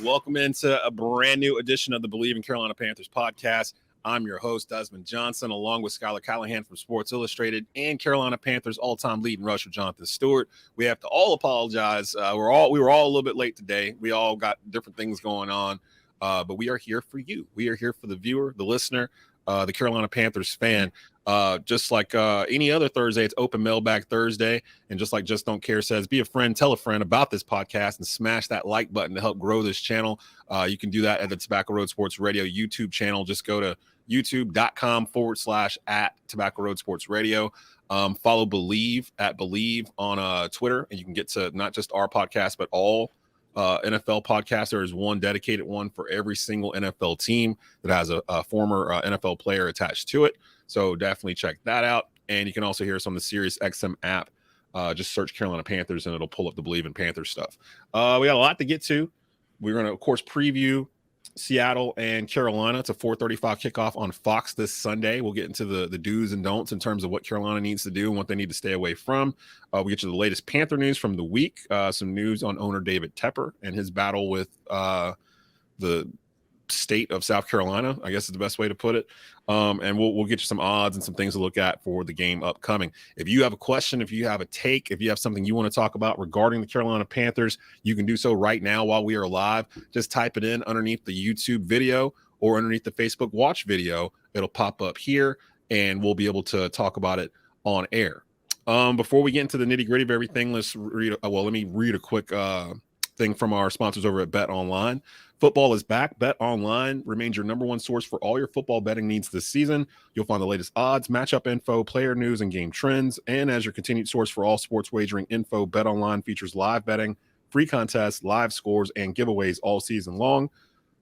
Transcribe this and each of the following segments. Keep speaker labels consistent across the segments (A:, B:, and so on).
A: Welcome into a brand new edition of the Bleav in Carolina Panthers podcast. I'm your host, Desmond Johnson, along with Schuyler Callihan from Sports Illustrated and Carolina Panthers all-time leading rusher Jonathan Stewart. We have to all apologize. We were all a little bit late today. We all got different things going on, but we are here for you. We are here for the viewer, the listener, the Carolina Panthers fan. Just like any other Thursday, it's open mailbag Thursday. And just like Just Don't Care says, be a friend, tell a friend about this podcast and smash that like button to help grow this channel. You can do that at the Tobacco Road Sports Radio YouTube channel. Just go to youtube.com/@Tobacco Road Sports Radio. Follow Bleav at Bleav on Twitter, and you can get to not just our podcast, but all NFL podcasts. There is one dedicated one for every single NFL team that has a former NFL player attached to it. So definitely check that out. And you can also hear us on the Sirius XM app. Just search Carolina Panthers and it'll pull up the Bleav in Panthers stuff. We got a lot to get to. We're going to, of course, preview Seattle and Carolina. It's a 4:35 kickoff on Fox this Sunday. We'll get into the do's and don'ts in terms of what Carolina needs to do and what they need to stay away from. We'll get to the latest Panther news from the week, some news on owner David Tepper and his battle with the state of South Carolina, I guess is the best way to put it. And we'll get you some odds and some things to look at for the game upcoming. If you have a question, if you have a take, if you have something you want to talk about regarding the Carolina Panthers, you can do so right now while we are live. Just type it in underneath the YouTube video or underneath the Facebook watch video. It'll pop up here and we'll be able to talk about it on air. Before we get into the nitty gritty of everything, let me read a quick thing from our sponsors over at Bet Online. Football is back. Bet Online remains your number one source for all your football betting needs this season. You'll find the latest odds, matchup info, player news, and game trends. And as your continued source for all sports wagering info, Bet Online features live betting, free contests, live scores, and giveaways all season long.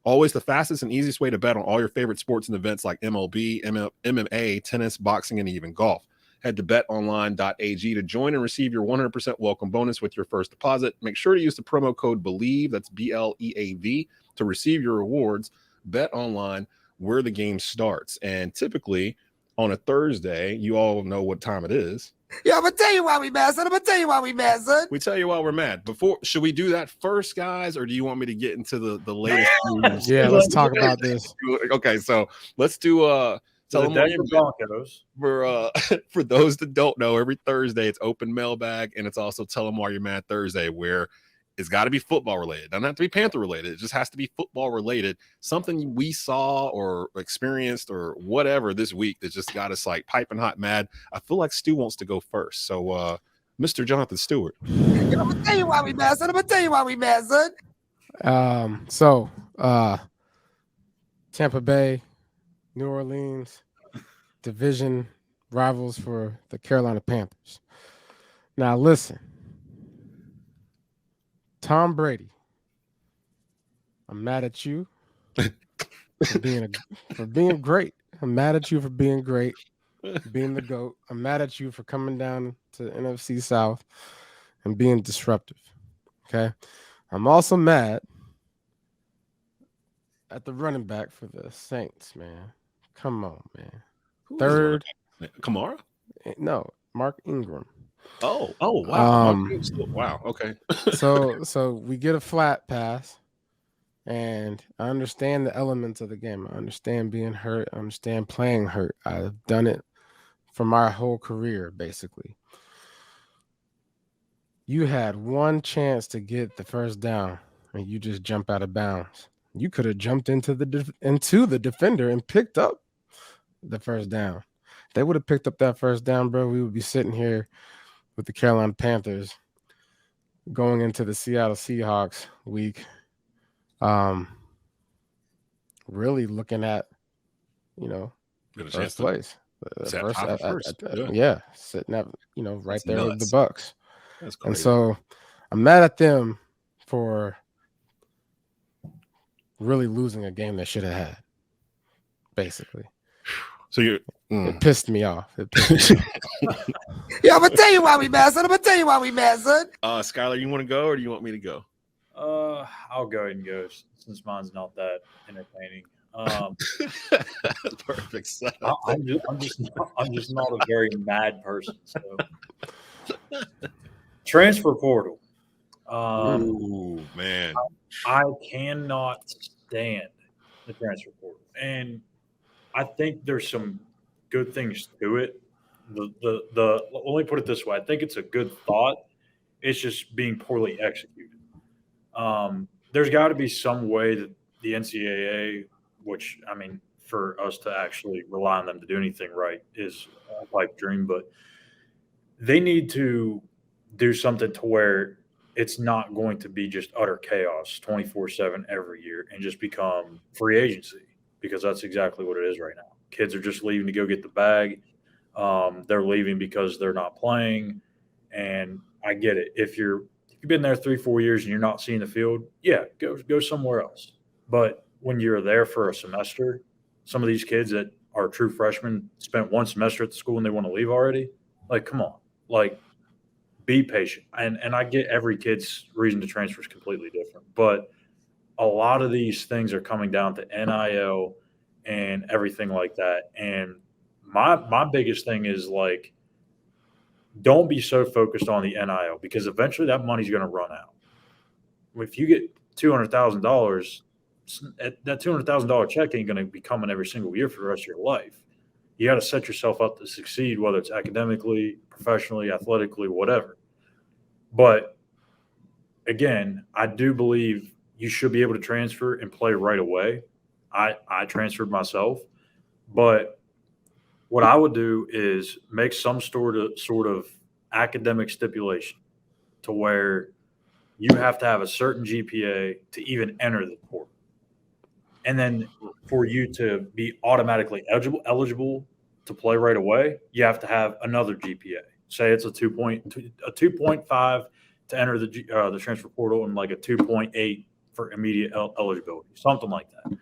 A: Always the fastest and easiest way to bet on all your favorite sports and events like MLB, MMA, tennis, boxing, and even golf. Head to betonline.ag to join and receive your 100% welcome bonus with your first deposit. Make sure to use the promo code Bleav, that's BLEAV, to receive your rewards. Bet Online, where the game starts. And typically on a Thursday, you all know what time it is.
B: Yeah, I'm going to tell you why we mad, son. I'm going to tell you why we mad, son.
A: We tell you why we're mad. Should we do that first, guys, or do you want me to get into the latest news?
C: Yeah, let's talk about this.
A: Okay, so let's do tell them why you're
D: Broncos.
A: For those that don't know, every Thursday it's open mailbag, and it's also Tell Them Why You're Mad Thursday, where it's got to be football related. It doesn't have to be Panther related. It just has to be football related. Something we saw or experienced or whatever this week that just got us like piping hot mad. I feel like Stu wants to go first. So, Mr. Jonathan Stewart.
B: I'm going to tell you why we mad, son. I'm going to tell you why we mad, son.
C: Tampa Bay, New Orleans, division rivals for the Carolina Panthers. Now, listen. Tom Brady, I'm mad at you for being great. I'm mad at you for being great, being the GOAT. I'm mad at you for coming down to the NFC South and being disruptive. Okay. I'm also mad at the running back for the Saints, man. Come on, man. Third.
A: Kamara?
C: No, Mark Ingram.
A: Oh, wow. Wow. Okay.
C: So we get a flat pass, and I understand the elements of the game. I understand being hurt. I understand playing hurt. I've done it for my whole career, basically. You had one chance to get the first down, and you just jump out of bounds. You could have jumped into the defender and picked up the first down. If they would have picked up that first down, bro, we would be sitting here with the Carolina Panthers going into the Seattle Seahawks week, really looking at, first place. Sitting at, right there with the Bucks. And so I'm mad at them for really losing a game they should have had, basically.
A: So
C: it pissed me off.
B: Yeah, I'm going to tell you why we mad, son. I'm going to tell you why we mad, son.
A: Schuyler, you want to go or do you want me to go?
D: I'll go ahead and go since mine's not that entertaining.
A: Perfect.
D: I'm just not a very mad person. So, transfer portal.
A: Ooh, man.
D: I cannot stand the transfer portal, and I think there's some good things to it. Let me put it this way: I think it's a good thought. It's just being poorly executed. There's got to be some way that the NCAA, which I mean, for us to actually rely on them to do anything right is a pipe dream, but they need to do something to where it's not going to be just utter chaos 24/7 every year and just become free agency, because that's exactly what it is right now. Kids are just leaving to go get the bag. They're leaving because they're not playing. And I get it. If you've been there 3-4 years and you're not seeing the field, yeah, go somewhere else. But when you're there for a semester, some of these kids that are true freshmen spent one semester at the school and they want to leave already. Like, come on, like, be patient. And I get every kid's reason to transfer is completely different, but a lot of these things are coming down to NIL and everything like that. And my biggest thing is, like, don't be so focused on the NIL, because eventually that money's going to run out. If you get $200,000, that $200,000 check ain't going to be coming every single year for the rest of your life. You got to set yourself up to succeed, whether it's academically, professionally, athletically, whatever. But again, I do believe you should be able to transfer and play right away. I transferred myself, but what I would do is make some sort of academic stipulation to where you have to have a certain GPA to even enter the portal. And then for you to be automatically eligible to play right away, you have to have another GPA. Say it's a 2.5 to enter the transfer portal, and like a 2.8 for immediate eligibility, something like that.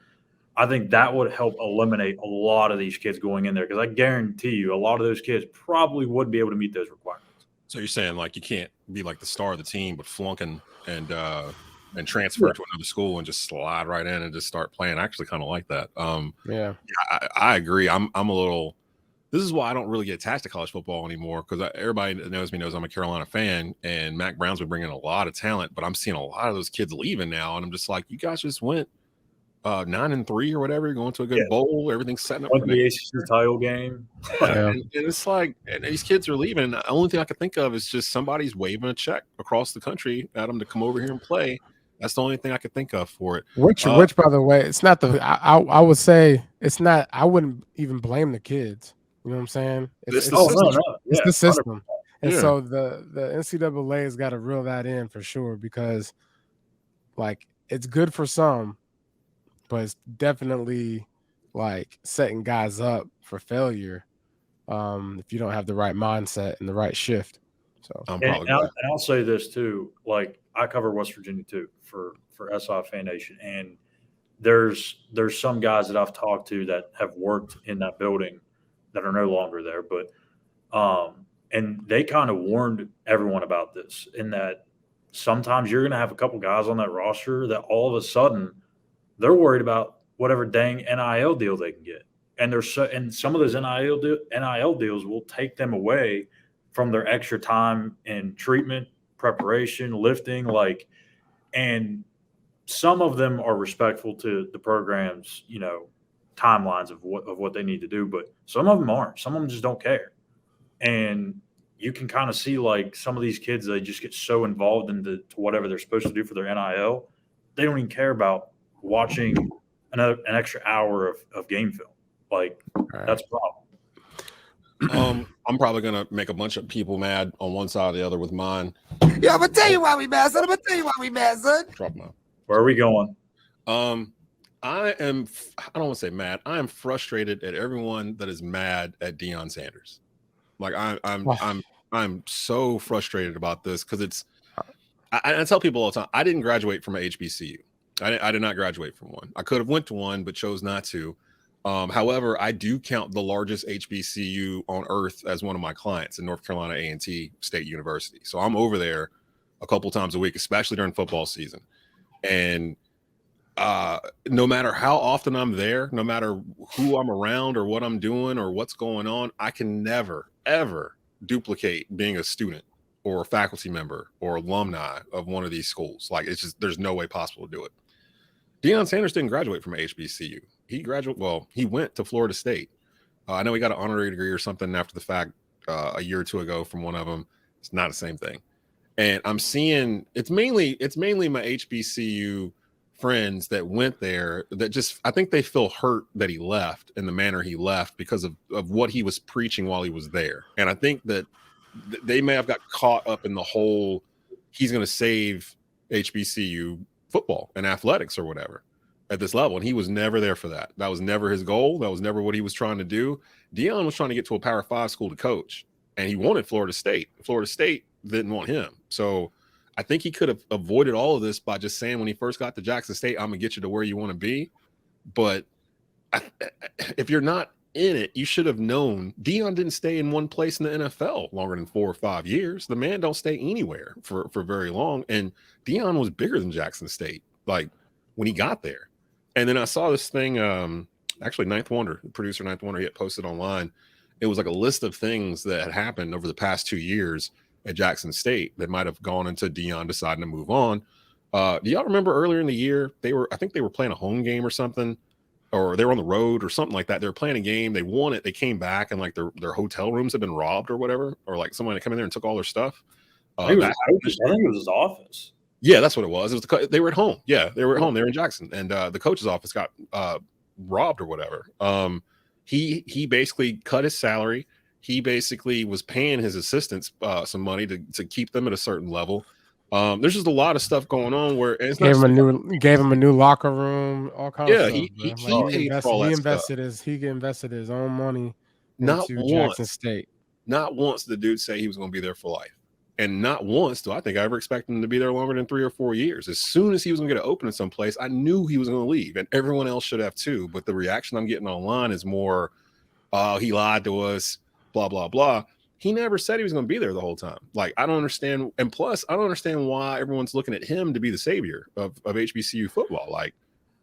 D: I think that would help eliminate a lot of these kids going in there, because I guarantee you a lot of those kids probably would be able to meet those requirements.
A: So you're saying, like, you can't be like the star of the team, but flunking and transfer to another school and just slide right in and just start playing. I actually kind of like that. I agree. I'm a little. This is why I don't really get attached to college football anymore, because everybody that knows me knows I'm a Carolina fan, and Mac Brown's been bringing a lot of talent, but I'm seeing a lot of those kids leaving now, and I'm just like, you guys just went 9-3 or whatever. You're going to a good bowl. Everything's setting up for
D: the ACC title game.
A: And it's like, and these kids are leaving. And the only thing I can think of is just somebody's waving a check across the country at them to come over here and play. That's the only thing I could think of for it.
C: Which, by the way, it's not the. I would say it's not. I wouldn't even blame the kids. You know what I'm saying? It's the system. And so the NCAA has got to reel that in for sure, because, like, it's good for some, but it's definitely, like, setting guys up for failure if you don't have the right mindset and the right shift. So
D: and I'll say this too. Like, I cover West Virginia too for SI Fan Nation, and there's some guys that I've talked to that have worked in that building that are no longer there, but and they kind of warned everyone about this, in that sometimes you're going to have a couple guys on that roster that all of a sudden they're worried about whatever dang NIL deal they can get. And some of those NIL deals will take them away from their extra time in treatment, preparation, lifting, like, and some of them are respectful to the program's, timelines of what they need to do, but some of them aren't. Some of them just don't care. And you can kind of see, like, some of these kids, they just get so involved into whatever they're supposed to do for their NIL, they don't even care about watching an extra hour of game film. Like, that's a problem.
A: I'm probably gonna make a bunch of people mad on one side or the other with mine.
B: Yeah, I'm gonna tell you why we mad, son.
A: Drop mine.
D: Where are we going?
A: I don't want to say mad. I am frustrated at everyone that is mad at Deion Sanders. Like, I'm so frustrated about this, because I tell people all the time, I didn't graduate from a HBCU. I did not graduate from one. I could have went to one, but chose not to. However, I do count the largest HBCU on earth as one of my clients in North Carolina A&T State University. So I'm over there a couple times a week, especially during football season. And no matter how often I'm there, no matter who I'm around or what I'm doing or what's going on, I can never, ever duplicate being a student or a faculty member or alumni of one of these schools. Like, it's just, there's no way possible to do it. Deion Sanders didn't graduate from HBCU. He went to Florida State. I know he got an honorary degree or something after the fact a year or two ago from one of them. It's not the same thing. And I'm seeing it's mainly my HBCU friends that went there that just, I think they feel hurt that he left in the manner he left because of what he was preaching while he was there. And I think that they may have got caught up in the whole, he's going to save HBCU football and athletics or whatever at this level. And he was never there for that. That was never his goal. That was never what he was trying to do. Deion was trying to get to a Power 5 school to coach, and he wanted Florida State. Florida State didn't want him. So I think he could have avoided all of this by just saying when he first got to Jackson State, I'm going to get you to where you want to be. But if you're not in it, you should have known. Deion didn't stay in one place in the NFL longer than 4 or 5 years. The man don't stay anywhere for very long. And Deion was bigger than Jackson State, like when he got there. And then I saw this thing, actually Ninth Wonder, the producer Ninth Wonder, he had posted online. It was like a list of things that had happened over the past 2 years at Jackson State that might have gone into Deion deciding to move on. Do y'all remember earlier in the year, I think they were playing a home game or something, or they were on the road or something like that. They were playing a game. They won it. They came back and like their hotel rooms had been robbed or whatever, or like someone had come in there and took all their stuff.
D: I think it was his office.
A: Yeah, that's what it was. They were at home. Yeah, they were at home. They were in Jackson, and the coach's office got robbed or whatever. He basically cut his salary. He basically was paying his assistants some money to keep them at a certain level. There's just a lot of stuff going on where it's
C: gave him a new locker room, all kinds of stuff.
A: He
C: invested his own money
A: not
C: into
A: once,
C: Jackson State.
A: Not once did the dude say he was going to be there for life. And not once do I think I ever expected him to be there longer than 3 or 4 years. As soon as he was going to get an opening someplace, I knew he was going to leave, and everyone else should have too. But the reaction I'm getting online is more, oh, he lied to us, blah, blah, blah. He never said he was going to be there the whole time. Like, I don't understand. And plus, I don't understand why everyone's looking at him to be the savior of HBCU football. Like,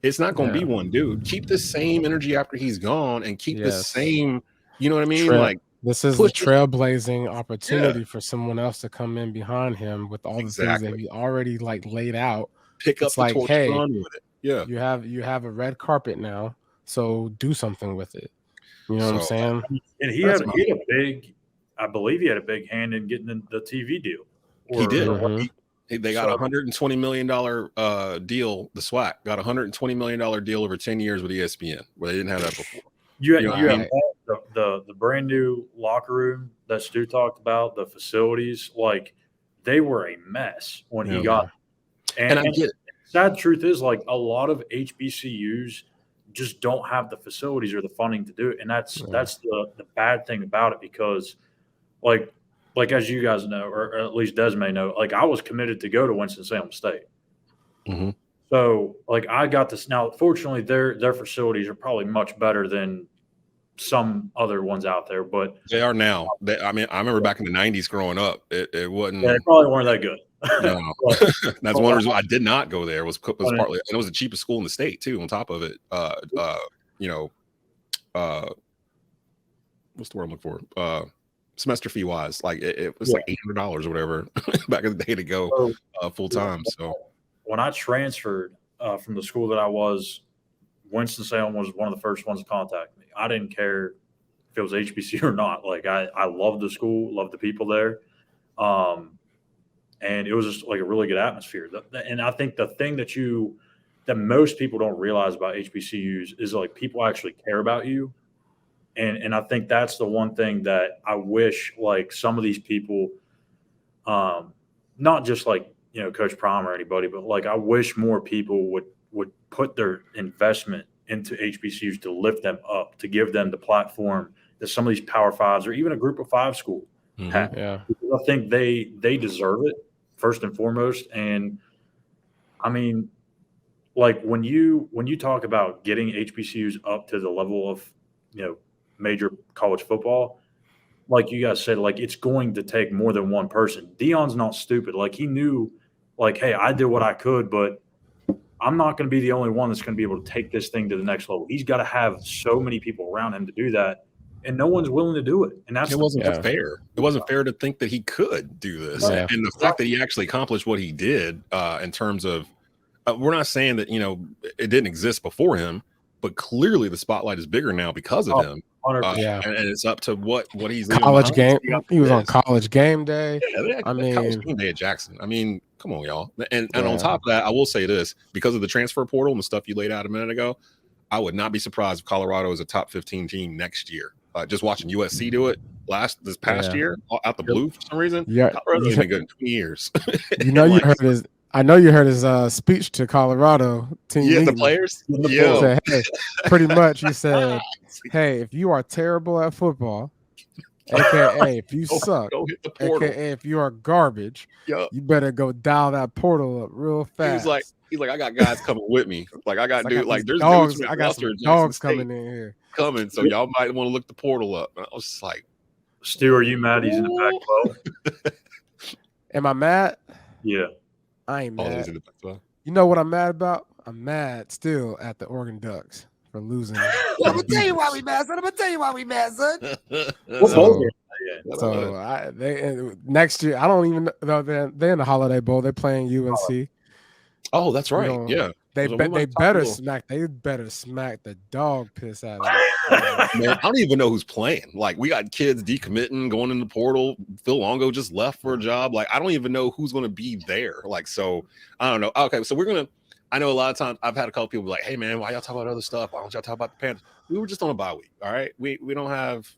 A: it's not going to be one dude. Keep the same energy after he's gone and keep the same, you know what I mean?
C: This is a trailblazing opportunity for someone else to come in behind him with all the things that he already like laid out.
A: Pick up the torch and run with it. Yeah,
C: you have a red carpet now, so do something with it. You know what I'm saying?
D: And he had a big, I believe he had a big hand in getting the TV deal.
A: He did. They got a $120 million deal. The SWAC got a $120 million deal over 10 years with ESPN, where they didn't have that before.
D: You have the brand new locker room that Stu talked about, the facilities, like they were a mess when he got. And I get it. Sad truth is, like, a lot of HBCUs just don't have the facilities or the funding to do it, and that's the bad thing about it, because like as you guys know, or at least Des may know, like I was committed to go to Winston-Salem State.
A: Mm-hmm.
D: So like I got this. Now, fortunately, their facilities are probably much better than some other ones out there, but
A: they are now. I remember back in the 90s growing up, it wasn't.
D: Yeah, they probably weren't that good.
A: No, that's one reason why I did not go there. Was partly, and it was the cheapest school in the state too. On top of it, what's the word I'm looking for? Semester fee wise, like it was like $800 or whatever back in the day to go full time. So
D: when I transferred from the school that I was, Winston-Salem was one of the first ones to contact me. I didn't care if it was HBCU or not. Like I loved the school, loved the people there. And it was just like a really good atmosphere. And I think the thing that most people don't realize about HBCUs is like people actually care about you. And I think that's the one thing that I wish like some of these people, not just like, Coach Prime or anybody, but like I wish more people would put their investment into HBCUs to lift them up, to give them the platform that some of these Power Fives or even a Group of Five school have. Yeah. I think they deserve it first and foremost. And I mean, like when you talk about getting HBCUs up to the level of, major college football, like you guys said, like it's going to take more than one person. Deion's not stupid. Like he knew, like, hey, I did what I could, but I'm not going to be the only one that's going to be able to take this thing to the next level. He's got to have so many people around him to do that. and no one's willing to do it. And that's
A: it wasn't fair. It wasn't fair to think that he could do this,
C: Yeah.
A: and the fact that he actually accomplished what he did in terms of, we're not saying that it didn't exist before him, but clearly the spotlight is bigger now because of him.
D: 100%.
A: And it's up to what he's
C: college game. He was on College Game Day.
A: Yeah, College Game Day at Jackson. I mean, come on, y'all. And on top of that, I will say this, because of the transfer portal and the stuff you laid out a minute ago, I would not be surprised if Colorado is a top 15 team next year. Just watching USC do it this past year out the blue for some reason. Yeah, Colorado's been good in 20 years.
C: I know you heard his speech to Colorado team.
A: Yeah, the players.
C: Said, hey, pretty much, he said, "Hey, if you are terrible at football, aka if you suck,
A: go hit the portal.
C: Aka if you are garbage, you better go dial that portal up real fast."
A: He's like, I got guys coming with me. Like I got dude, like there's
C: dogs.
A: Dudes
C: I got some dogs coming in here.
A: So y'all might want to look the portal up. And I was just like,
D: Stu, are you mad he's in the Pac-12?
C: Am I mad?
D: Yeah.
C: I ain't mad. You know what I'm mad about? I'm mad still at the Oregon Ducks for losing.
B: I'm gonna tell you why we mad, son.
C: They next year, I don't even know. They're in the Holiday Bowl. They're playing UNC.
A: Oh, that's right. Yeah.
C: They better smack the dog piss out of it.
A: Man, I don't even know who's playing. Like, we got kids decommitting, going in the portal. Phil Longo just left for a job. Like, I don't even know who's going to be there. Like, so I don't know. Okay, so I know a lot of times I've had a couple people be like, hey man, why y'all talk about other stuff? Why don't y'all talk about the Panthers? We were just on a bye week. All right. We don't have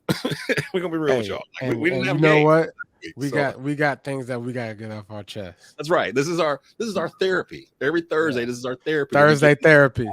A: we're gonna be real with y'all. Like, we didn't have
C: what? We got things that we gotta get off our chest.
A: That's right. This is our therapy. Every Thursday, this is our therapy.
C: Thursday therapy.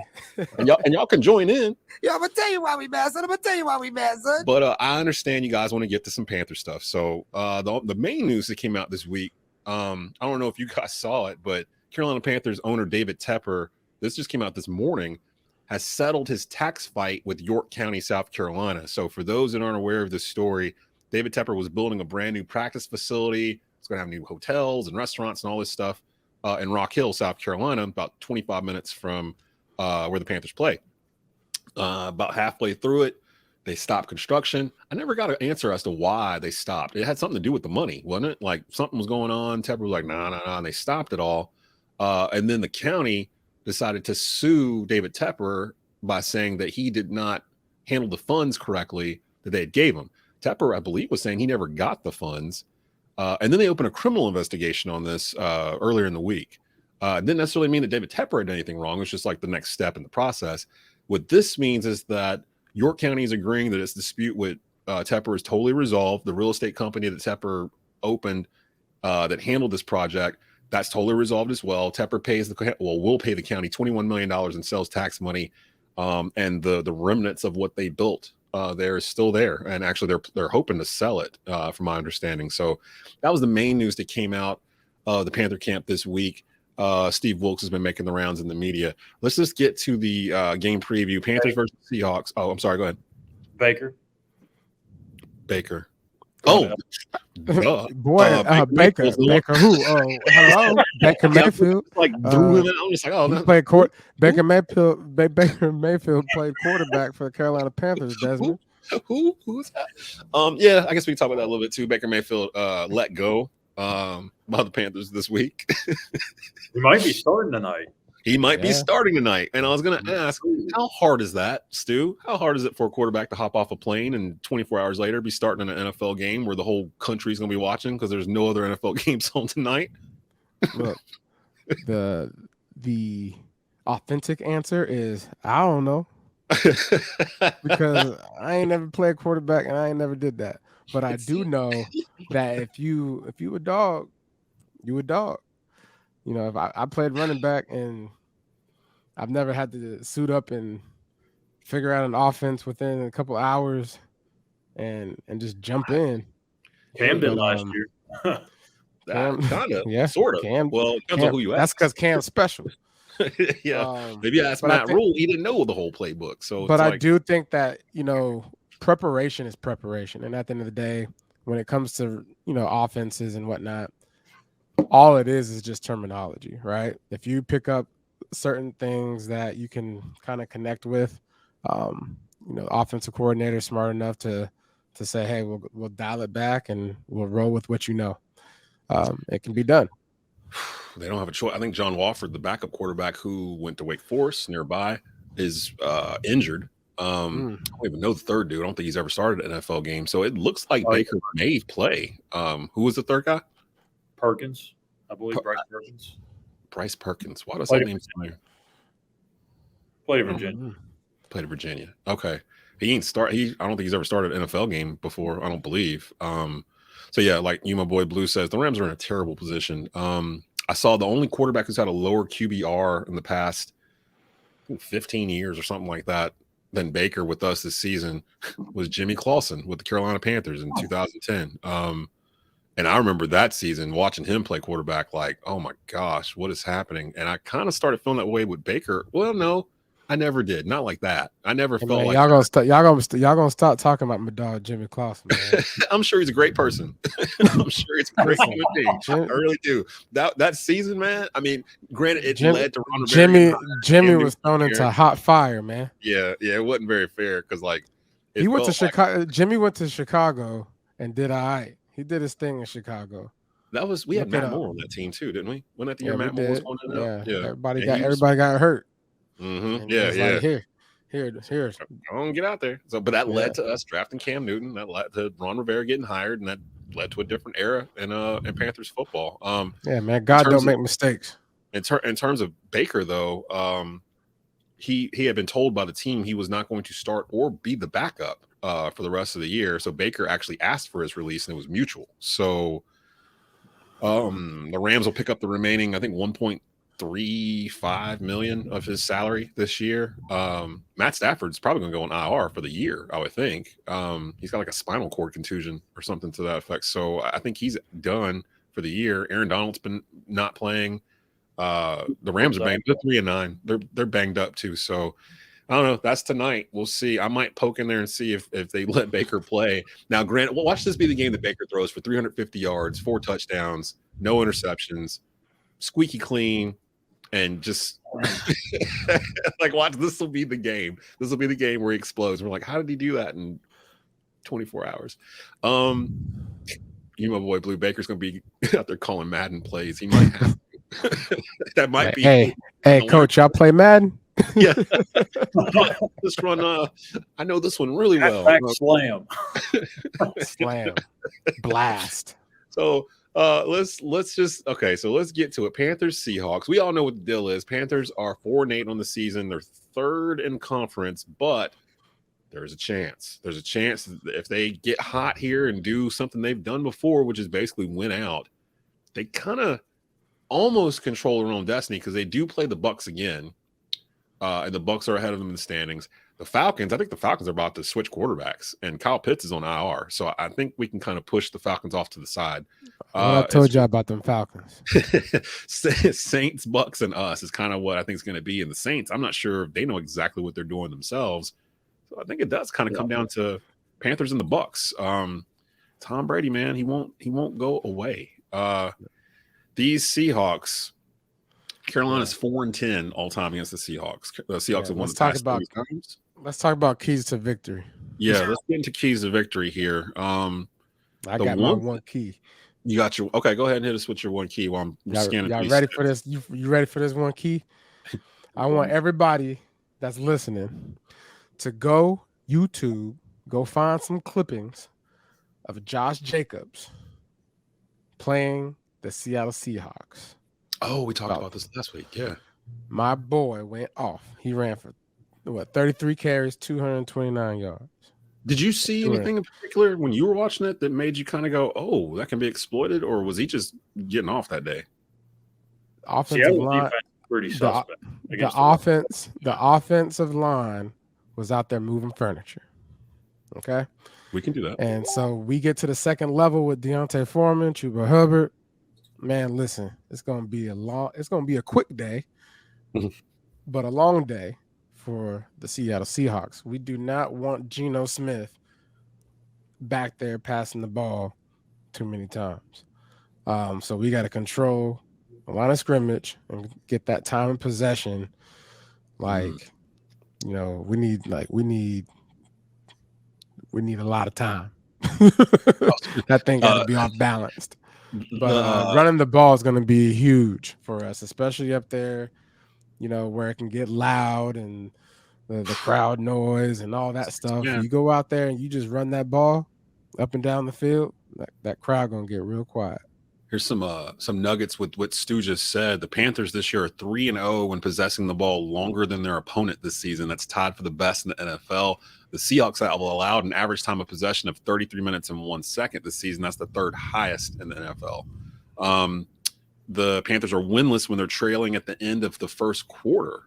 A: and y'all can join in.
B: Yeah, I'm gonna tell you why we mad, son.
A: But I understand you guys want to get to some Panther stuff. So the main news that came out this week, I don't know if you guys saw it, but Carolina Panthers owner David Tepper, this just came out this morning, has settled his tax fight with York County, South Carolina. So for those that aren't aware of this story, David Tepper was building a brand new practice facility. It's going to have new hotels and restaurants and all this stuff in Rock Hill, South Carolina, about 25 minutes from where the Panthers play. About halfway through it, they stopped construction. I never got an answer as to why they stopped. It had something to do with the money, wasn't it? Like something was going on. Tepper was like, nah, and they stopped it all. And then the county decided to sue David Tepper by saying that he did not handle the funds correctly that they had gave him. Tepper, I believe, was saying he never got the funds. And then they opened a criminal investigation on this earlier in the week. It didn't necessarily mean that David Tepper had done anything wrong. It was just like the next step in the process. What this means is that York County is agreeing that its dispute with Tepper is totally resolved. The real estate company that Tepper opened that handled this project, that's totally resolved as well. Tepper will pay the county $21 million in sales tax money, and the remnants of what they built there is still there. And actually, they're hoping to sell it, from my understanding. So that was the main news that came out of the Panther camp this week. Steve Wilkes has been making the rounds in the media. Let's just get to the game preview. Panthers versus Seahawks. Oh, I'm sorry. Go ahead. Baker. Oh,
C: boy, Baker who? Oh, hello, Baker Mayfield.
A: Like threw him in. I'm just like, oh, no.
C: Baker Mayfield played quarterback for the Carolina Panthers. Desmond.
A: Who's that? Yeah, I guess we can talk about that a little bit too. Baker Mayfield let go by the Panthers this week.
D: He might be starting tonight.
A: He might be starting tonight. And I was going to ask, how hard is that, Stu? How hard is it for a quarterback to hop off a plane and 24 hours later be starting an NFL game where the whole country's going to be watching because there's no other NFL games on tonight?
C: Look, the authentic answer is I don't know. Because I ain't never played quarterback and I ain't never did that. But I do know that if you a dog, you a dog. You know, if I played running back and I've never had to suit up and figure out an offense within a couple hours and just jump in.
D: Cam did last year.
A: Kind of,
C: yeah,
A: sort of. Well, it depends on who you ask.
C: That's because Cam's special.
A: Yeah, maybe you ask Matt Rule. He didn't know the whole playbook. So,
C: but I do think that preparation is preparation, and at the end of the day, when it comes to offenses and whatnot, all it is just terminology, right? If you pick up certain things that you can kind of connect with, offensive coordinator smart enough to to say, hey, we'll dial it back and we'll roll with what you know. It can be done.
A: They don't have a choice. I think John Wofford, the backup quarterback who went to Wake Forest nearby, is injured. I don't even know the third dude. I don't think he's ever started an NFL game. So it looks like Baker may play. Who was the third guy?
D: Perkins, I believe. Bryce Perkins.
A: Bryce Perkins. Why does that name sound?
D: Played at Virginia.
A: Played at Virginia. Okay. I don't think he's ever started an NFL game before. I don't believe. So yeah, like you, my boy Bleav says, the Rams are in a terrible position. I saw the only quarterback who's had a lower QBR in the past 15 years or something like that than Baker with us this season was Jimmy Clausen with the Carolina Panthers in 2010. And I remember that season watching him play quarterback like, oh my gosh, what is happening? And I kind of started feeling that way with Baker. Well, no, I never did. Not like that. I never felt like
C: y'all gonna stop talking about my dog Jimmy Clausen, man.
A: I'm sure he's a great person. I'm sure he's a great human being. I really do. That season, man. I mean, granted, it led to Ron
C: Rivera. Jimmy was thrown into hot fire, man.
A: Yeah, it wasn't very fair because like
C: he went to Chicago. Jimmy went to Chicago and did all right. He did his thing in Chicago.
A: We had Matt Moore on that team too, didn't we? Wasn't that the year Matt Moore was on it?
C: Yeah. Everybody got hurt.
A: Mm-hmm. Yeah.
C: Like, here.
A: Don't get out there. So, but that led to us drafting Cam Newton. That led to Ron Rivera getting hired, and that led to a different era in Panthers football.
C: Yeah, man. God don't make mistakes.
A: In terms of Baker, though, he had been told by the team he was not going to start or be the backup for the rest of the year. So Baker actually asked for his release, and it was mutual. So the Rams will pick up the remaining, I think, $1.35 million of his salary this year. Matt Stafford's probably going to go on IR for the year, I would think. He's got like a spinal cord contusion or something to that effect. So I think he's done for the year. Aaron Donald's been not playing. The Rams are banged. They're 3-9. They're banged up too. So I don't know. That's tonight. We'll see. I might poke in there and see if they let Baker play. Now, granted, watch this be the game that Baker throws for 350 yards, 4 touchdowns, no interceptions, squeaky clean, and just like watch. This will be the game. This will be the game where he explodes. We're like, how did he do that in 24 hours? You, my boy Bleav, Baker's going to be out there calling Madden plays. He might have. That might be.
C: Hey, coach, y'all play Madden?
A: Yeah. This run, I know this one really well.
D: Slam.
C: Slam. Blast.
A: So let's get to it. Panthers Seahawks. We all know what the deal is. Panthers are 4-8 on the season. They're third in conference, but there's a chance. There's a chance if they get hot here and do something they've done before, which is basically win out, they kind of almost control their own destiny because they do play the Bucs again. And the Bucs are ahead of them in the standings. The Falcons, I think the Falcons are about to switch quarterbacks, and Kyle Pitts is on IR. So I think we can kind of push the Falcons off to the side.
C: I told you about them Falcons.
A: Saints, Bucs, and us is kind of what I think is going to be. And the Saints, I'm not sure if they know exactly what they're doing themselves. So I think it does kind of come down to Panthers and the Bucs. Tom Brady, man, he won't go away. These Seahawks. Carolina's 4-10 all time against the Seahawks. The Seahawks have won the past 3 times.
C: Let's talk about keys to victory.
A: Yeah, let's get into keys to victory here.
C: I got my one key.
A: You got your okay. Go ahead and hit us with your one key while I'm scanning.
C: Y'all ready for this? You ready for this one key? I want everybody that's listening to go YouTube, go find some clippings of Josh Jacobs playing the Seattle Seahawks.
A: Oh, we talked about this last week. Yeah.
C: My boy went off. He ran for 33 carries, 229 yards.
A: Did you see anything in particular when you were watching it that made you kind of go, oh, that can be exploited? Or was he just getting off that day?
C: Offensive line,
D: pretty suspect.
C: The offensive line was out there moving furniture. Okay.
A: We can do that.
C: And so we get to the second level with Deontay Foreman, Chuba Hubbard. Man, listen, it's gonna be a quick day, but a long day for the Seattle Seahawks. We do not want Geno Smith back there passing the ball too many times. So we got to control the line of scrimmage and get that time of possession. We need a lot of time. That thing got to be off balanced. But running the ball is going to be huge for us, especially up there, where it can get loud and the crowd noise and all that stuff.
A: Yeah.
C: You go out there and you just run that ball up and down the field, that crowd going to get real quiet.
A: Here's some nuggets with what Stu just said. The Panthers this year are 3-0 when possessing the ball longer than their opponent this season. That's tied for the best in the NFL. The Seahawks have allowed an average time of possession of 33 minutes and 1 second this season. That's the third highest in the NFL. The Panthers are winless when they're trailing at the end of the first quarter.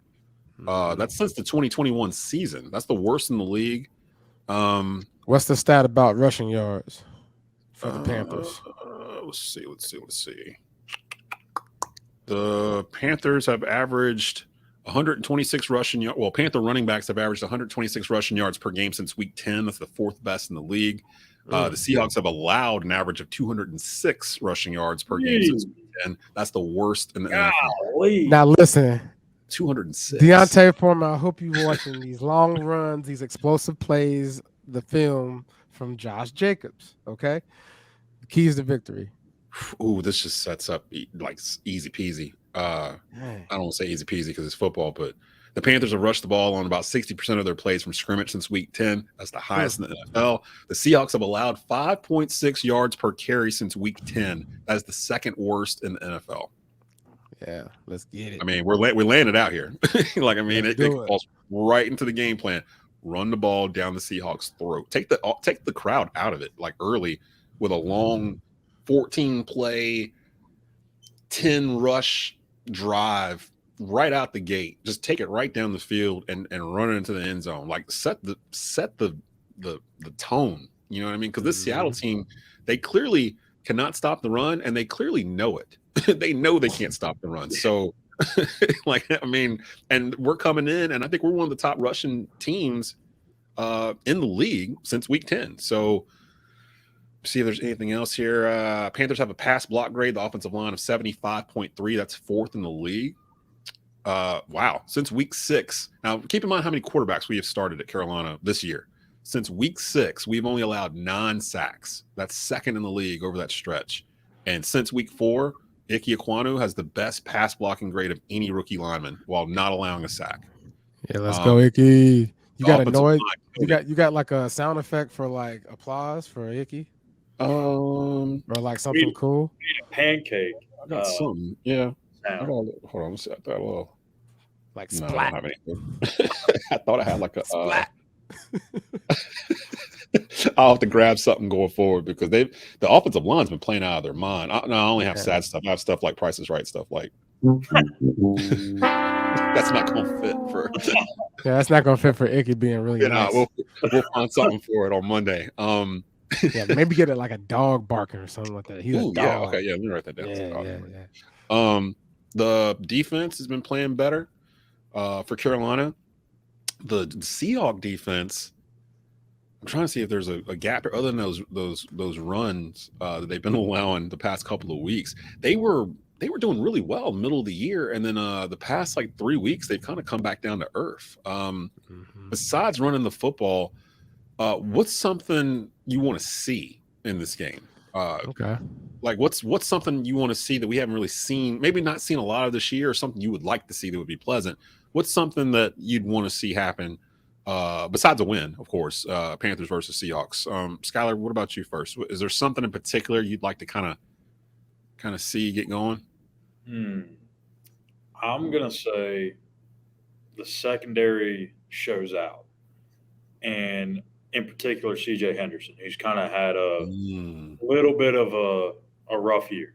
A: That's since the 2021 season. That's the worst in the league.
C: What's the stat about rushing yards for the Panthers?
A: Let's see. The Panthers have averaged 126 rushing yards. Well, Panther running backs have averaged 126 rushing yards per game since week 10. That's the fourth best in the league. The Seahawks have allowed an average of 206 rushing yards per game since week 10. That's the worst in the NFL.
C: Now listen,
A: 206.
C: Deontay Foreman, I hope you're watching these long runs, these explosive plays, the film from Josh Jacobs. Okay, the keys to victory.
A: Ooh, this just sets up like easy peasy. I don't want to say easy peasy because it's football, but the Panthers have rushed the ball on about 60% of their plays from scrimmage since week 10. That's the highest in the NFL. The Seahawks have allowed 5.6 yards per carry since week 10. That is the second worst in the NFL.
C: Yeah, let's get it.
A: I mean, we're laying it out here. It
C: do
A: falls right into the game plan. Run the ball down the Seahawks' throat. Take the crowd out of it like early with a long 14-play, 10-rush drive right out the gate. Just take it right down the field and run it into the end zone. Like set the tone. You know what I mean? Because this Seattle team, they clearly cannot stop the run, and they clearly know it. They know they can't stop the run. So, and we're coming in, and I think we're one of the top rushing teams in the league since week 10. So, see if there's anything else here. Panthers have a pass block grade, the offensive line of 75.3. That's fourth in the league. Wow. Since week 6. Now, keep in mind how many quarterbacks we have started at Carolina this year. Since week 6, we've only allowed 9 sacks. That's second in the league over that stretch. And since week 4, Ike Ekwonu has the best pass blocking grade of any rookie lineman while not allowing a sack.
C: Yeah, let's go, Icky. You got a noise? You got like a sound effect for like applause for Icky? Or like something cool?
D: A pancake.
A: I got something. Yeah. Hold on. Let's set that low.
C: Like
A: no,
C: splat.
A: I don't have anything. I thought I had like a
C: splat.
A: I'll have to grab something going forward because the offensive line's been playing out of their mind. I only have sad stuff. I have stuff like Price is Right stuff like that's not going to fit for.
C: Yeah, that's not going to fit for Icky being really nice.
A: We'll find something for it on Monday.
C: Yeah, maybe get it like a dog barking or something like that. He's a dog.
A: Yeah, okay, yeah, let me write that down.
C: Yeah.
A: The defense has been playing better for Carolina. The Seahawks defense, I'm trying to see if there's a gap other than those runs that they've been allowing the past couple of weeks. They were doing really well middle of the year, and then the past like 3 weeks they've kind of come back down to earth. Besides running the football, what's something you want to see in this game?
C: Okay.
A: Like what's something you want to see that we haven't really seen, maybe not seen a lot of this year, or something you would like to see that would be pleasant? What's something that you'd want to see happen besides a win, of course, Panthers versus Seahawks? Schuyler, what about you first? Is there something in particular you'd like to kind of see get going?
D: I'm going to say the secondary shows out. And in particular, CJ Henderson, who's kind of had a little bit of a rough year.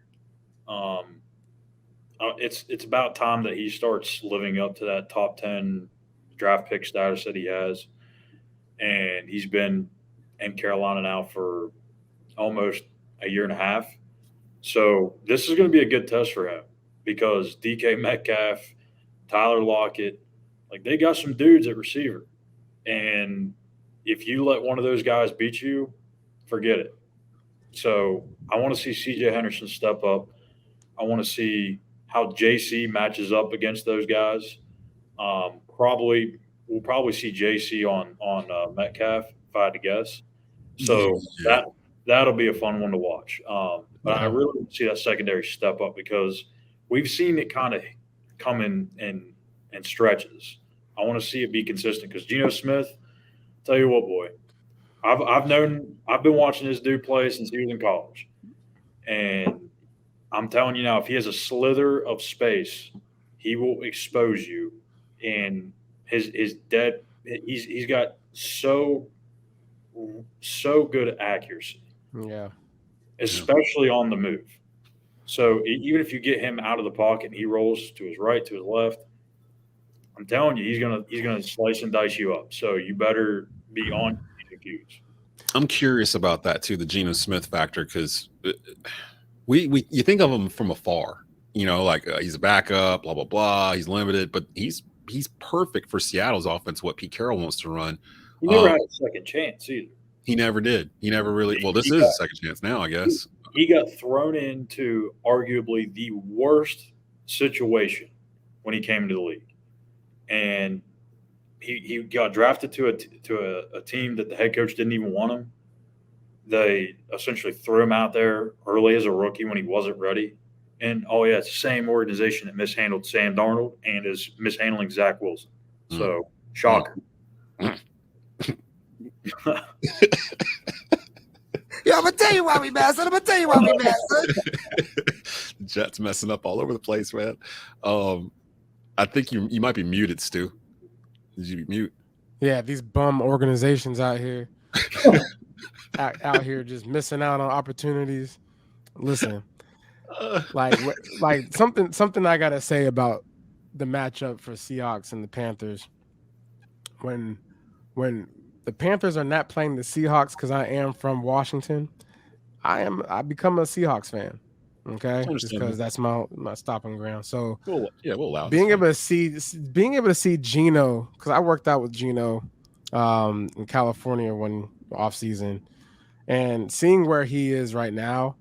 D: It's about time that he starts living up to that top 10 draft pick status that he has. And he's been in Carolina now for almost a year and a half. So this is going to be a good test for him because DK Metcalf, Tyler Lockett, like they got some dudes at receiver. And if you let one of those guys beat you, forget it. So I want to see CJ Henderson step up. I want to see how JC matches up against those guys. We'll probably see JC on Metcalf, if I had to guess. So that'll be a fun one to watch. But I really want to see that secondary step up because we've seen it kind of come in stretches. I want to see it be consistent because Geno Smith, tell you what, boy, I've been watching this dude play since he was in college, and I'm telling you now, if he has a slither of space, he will expose you. And he's got so good accuracy, especially on the move. So even if you get him out of the pocket and he rolls to his right, to his left, I'm telling you, he's gonna slice and dice you up. So you better be on your cues.
A: I'm curious about that too, the Geno Smith factor, because you think of him from afar, like he's a backup, blah blah blah. He's limited, but he's perfect for Seattle's offense. What Pete Carroll wants to run.
D: He never had a second chance either.
A: He never did. He never really. Well, this is a second chance now, I guess.
D: He got thrown into arguably the worst situation when he came into the league, and he got drafted to a team that the head coach didn't even want him. They essentially threw him out there early as a rookie when he wasn't ready. And, it's the same organization that mishandled Sam Darnold and is mishandling Zach Wilson. So, shocker.
B: Yo, I'm going to tell you why we mad. I'm going to tell you why we mad, son.
A: Jets messing up all over the place, man. I think you might be muted, Stu. Did you mute?
C: Yeah, these bum organizations out here. out here just missing out on opportunities. Listen, like something I gotta say about the matchup for Seahawks and the Panthers. When the Panthers are not playing the Seahawks, because I am from Washington, I become a Seahawks fan. Okay, just because that's my stopping ground. So
A: we'll allow
C: being able to see Geno, because I worked out with Geno in California one off season, and seeing where he is right now,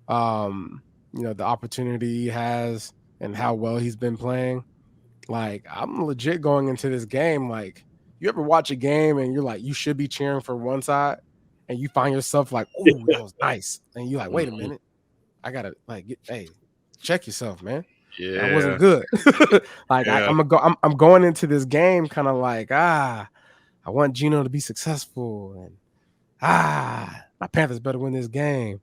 C: the opportunity he has and how well he's been playing, like I'm legit going into this game. Like, you ever watch a game and you're like, you should be cheering for one side, and you find yourself like, oh, that was nice, and you're like, wait a minute, I gotta hey, check yourself, man.
A: Yeah,
C: that wasn't good. I'm going into this game kind of like, I want Geno to be successful, and my Panthers better win this game.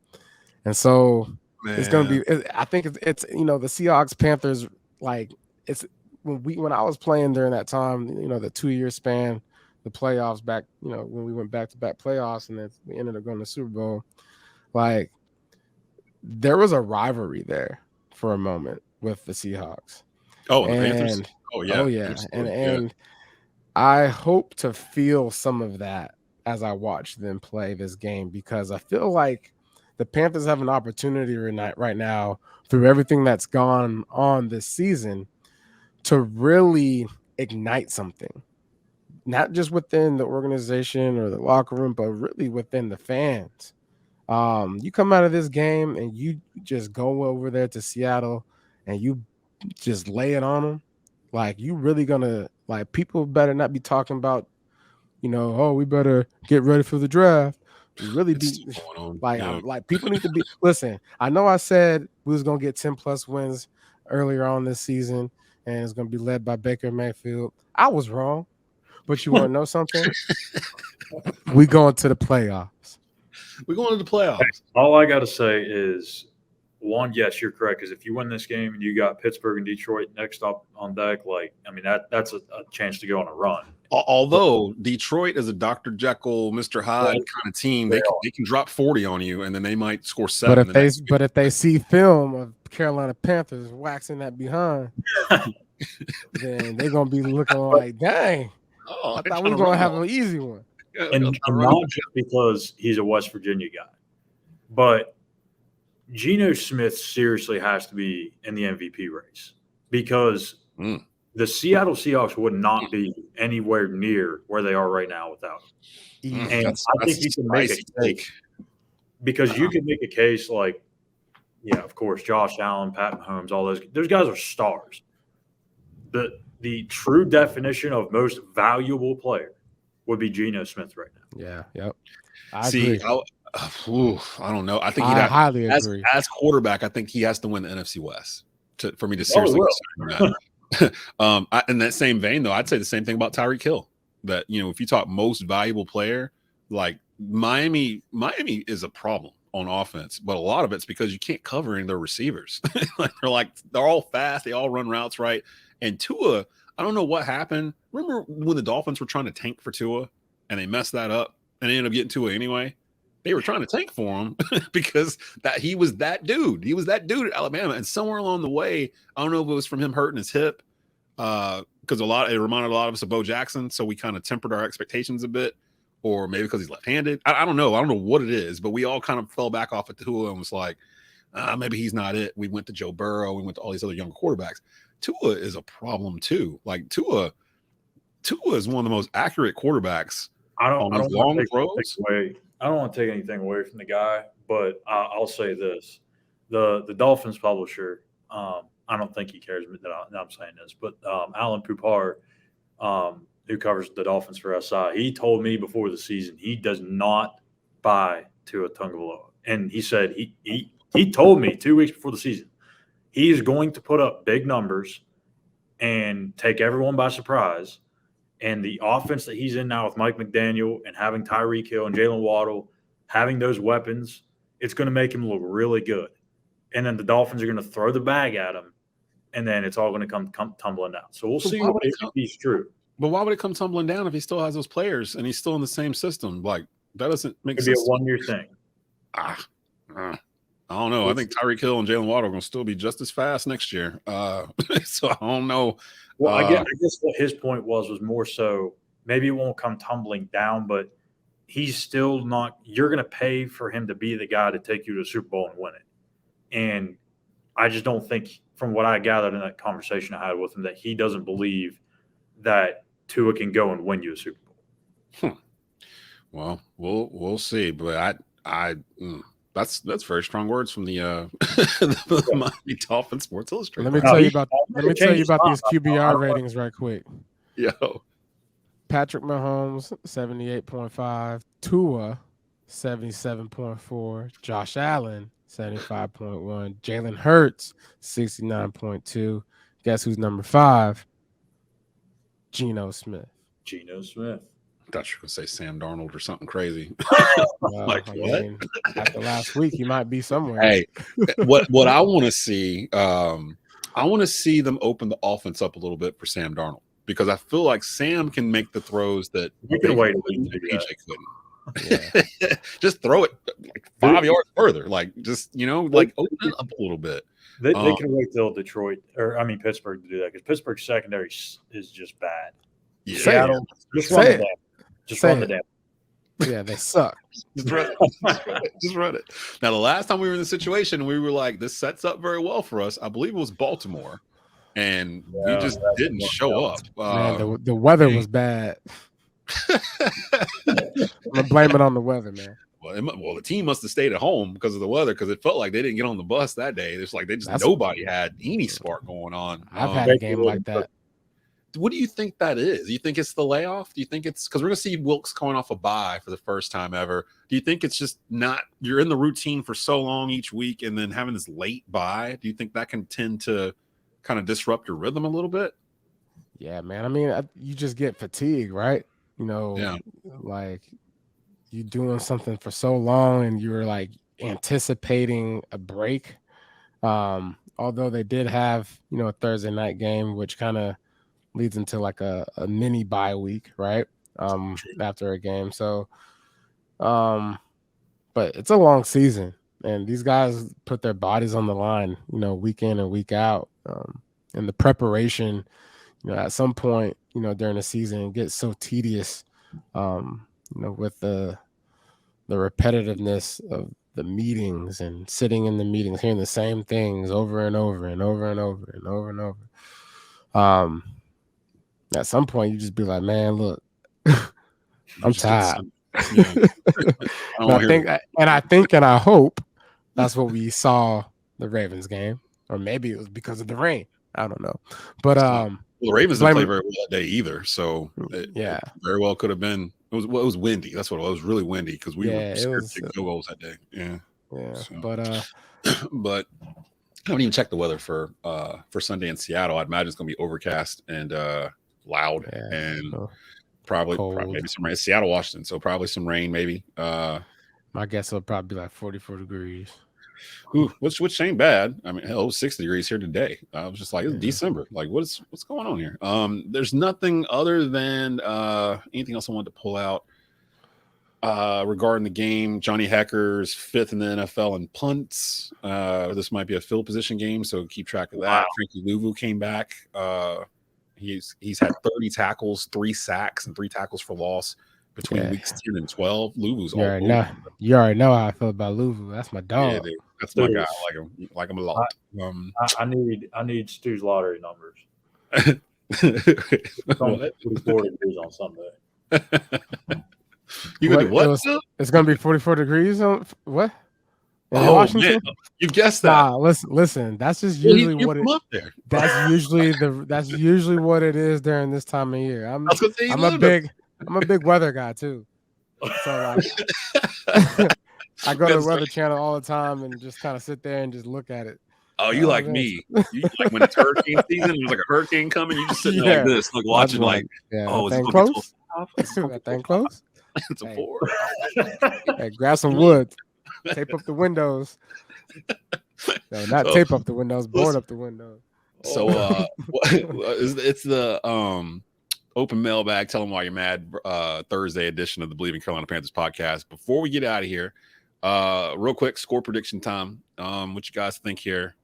C: And so it's going to be, I think it's the Seahawks Panthers, like it's when I was playing during that time, the 2-year span, the playoffs back, when we went back to back playoffs and then we ended up going to the Super Bowl, like there was a rivalry there for a moment with the Seahawks.
A: Oh, and the Panthers. Oh yeah.
C: And I hope to feel some of that as I watch them play this game, because I feel like the Panthers have an opportunity right now through everything that's gone on this season to really ignite something, not just within the organization or the locker room, but really within the fans. You come out of this game and you just go over there to Seattle and you just lay it on them. Like, you really gonna, like, people better not be talking about, we better get ready for the draft. Really be like people need to be. Listen, I know I said we was gonna get 10+ wins earlier on this season, and it's gonna be led by Baker Mayfield. I was wrong, but you want to know something? We going to the playoffs.
A: We're going to the playoffs.
D: All I gotta say is, one, yes, you're correct. Because if you win this game and you got Pittsburgh and Detroit next up on deck, that's a chance to go on a run.
A: Although Detroit is a Dr. Jekyll, Mr. Hyde kind of team, they can drop 40 on you, and then they might score 7.
C: But if they see film of Carolina Panthers waxing that behind, then they're gonna be looking like, dang, I thought we were gonna have an easy one.
D: And not just because he's a West Virginia guy, but Geno Smith seriously has to be in the MVP race, because the Seattle Seahawks would not be anywhere near where they are right now without him. And I think you can make a case, because you can make a case like, of course, Josh Allen, Pat Mahomes, all those guys are stars. The true definition of most valuable player would be Geno Smith right now.
C: Yeah, yep.
A: I agree. I don't know. I think
C: I highly agree.
A: As quarterback, I think he has to win the NFC West for me to
D: Oh, he
A: seriously
D: will.
A: consider that. In that same vein, though, I'd say the same thing about Tyreek Hill. That, you know, if you talk most valuable player, like Miami is a problem on offense, but a lot of it's because you can't cover any of their receivers. They're all fast, they all run routes right. And Tua, I don't know what happened. Remember when the Dolphins were trying to tank for Tua and they messed that up and they ended up getting Tua anyway? They were trying to tank for him because he was that dude. He was that dude at Alabama. And somewhere along the way, I don't know if it was from him hurting his hip, because it reminded a lot of us of Bo Jackson. So we kind of tempered our expectations a bit, or maybe because he's left-handed. I don't know. I don't know what it is, but we all kind of fell back off at Tua and was like, maybe he's not it. We went to Joe Burrow. We went to all these other younger quarterbacks. Tua is a problem too. Like Tua is one of the most accurate quarterbacks. I don't want
D: to take anything away from the guy, but I'll say this: the Dolphins publisher, I don't think he cares that I'm saying this, but Alan Pupar, who covers the Dolphins for SI, he told me before the season he does not buy Tua Tagovailoa, and he said he told me 2 weeks before the season he is going to put up big numbers and take everyone by surprise. And the offense that he's in now with Mike McDaniel and having Tyreek Hill and Jalen Waddle, having those weapons, it's going to make him look really good. And then the Dolphins are going to throw the bag at him, and then it's all going to come tumbling down. So we'll see if he's true.
A: But why would it come tumbling down if he still has those players and he's still in the same system? Like, that doesn't make sense.
D: It'd be a one-year thing.
A: I don't know. I think Tyreek Hill and Jalen Waddle are going to still be just as fast next year. So I don't know.
D: Well, I guess what his point was more so maybe it won't come tumbling down, but he's still not – you're going to pay for him to be the guy to take you to the Super Bowl and win it. And I just don't think, from what I gathered in that conversation I had with him, that he doesn't believe that Tua can go and win you a Super Bowl.
A: Well, we'll see. But that's very strong words from the Miami Dolphins Sports Illustrated.
C: Let me tell you about these QBR ratings right quick.
A: Yo,
C: Patrick Mahomes 78.5, Tua 77.4, Josh Allen 75.1, Jalen Hurts 69.2. Guess who's number 5? Geno Smith.
A: I thought you were going to say Sam Darnold or something crazy.
C: Like, what? After last week, he might be somewhere.
A: Hey, what I want to see, I want to see them open the offense up a little bit for Sam Darnold, because I feel like Sam can make the throws that
D: PJ
A: couldn't. Yeah. Just throw it like 5 yards further. Like, just, like open it up a little bit.
D: They can wait till Pittsburgh to do that, because Pittsburgh's secondary is just bad.
A: Yeah.
D: Seattle, just run it. Just run the damn.
C: Yeah, they suck.
A: Just run it. Now, the last time we were in the situation, we were like, this sets up very well for us. I Bleav it was Baltimore, and we just didn't show up.
C: Man, the weather was bad. I'm gonna blame it on the weather, man.
A: Well, the team must have stayed at home because of the weather, because it felt like they didn't get on the bus that day. It's like nobody had any spark going on.
C: I've had a game like that.
A: What do you think that is? Do you think it's the layoff? Do you think it's because we're going to see Wilkes coming off a bye for the first time ever? Do you think it's just not – you're in the routine for so long each week and then having this late bye? Do you think that can tend to kind of disrupt your rhythm a little bit?
C: Yeah, man. I mean, you just get fatigued, right?
A: Yeah.
C: Like you doing something for so long and you're like anticipating a break. Although they did have, a Thursday night game, which kind of – leads into like a mini bye week, right? After a game. So, but it's a long season, and these guys put their bodies on the line, week in and week out. And the preparation, at some point, during the season, it gets so tedious, with the repetitiveness of the meetings and sitting in the meetings, hearing the same things over and over and over and over and over and over. At some point, you just be like, man, look, I'm tired. I think and I hope that's what we saw the Ravens game, or maybe it was because of the rain. I don't know. But
A: Well, the Ravens didn't play very well that day either, so it very well could have been. It was windy. That's what it was. It was really windy because we were scared to take field goals that day. Yeah. So. But I haven't even checked the weather for Sunday in Seattle. I'd imagine it's going to be overcast and loud and probably maybe some rain. Seattle, Washington, so probably some rain maybe.
C: My guess it'll probably be like 44 degrees.
A: Ooh, which ain't bad. I mean, hell, it was 60 degrees here today. I was just like, it's December. Like, what's going on here? There's nothing other than anything else I wanted to pull out regarding the game. Johnny Hecker's 5th in the NFL in punts. This might be a field position game, so keep track of that. Wow. Frankie Louvu came back. He's had 30 tackles, 3 sacks, and 3 tackles for loss between weeks 10 and 12. Louvu's
C: you already know how I feel about Louvu. That's my dog.
A: Yeah, dude. That's my guy. I like him a lot.
D: I need Stu's lottery numbers. It's on 44 degrees on Sunday.
A: You gonna do what?
C: It's gonna be 44 degrees on what?
A: Washington? Man, you guessed that.
C: Nah, listen. That's just usually what it. There. That's usually what it is during this time of year. I'm a big weather guy too. So like, I go to the Weather Channel all the time and just kind of sit there and just look at it.
A: Oh, you like me? You like when it's hurricane season? There's like a hurricane coming. You just sitting like this, like watching, like, oh, is it close?
C: That thing close?
A: It's a 4.
C: Hey, grab some wood, tape up the windows. No, not tape up the windows, board up the windows.
A: So, it's the open mailbag. Tell them why you're mad. Thursday edition of the Bleav Carolina Panthers podcast. Before we get out of here, real quick score prediction time. What you guys think here?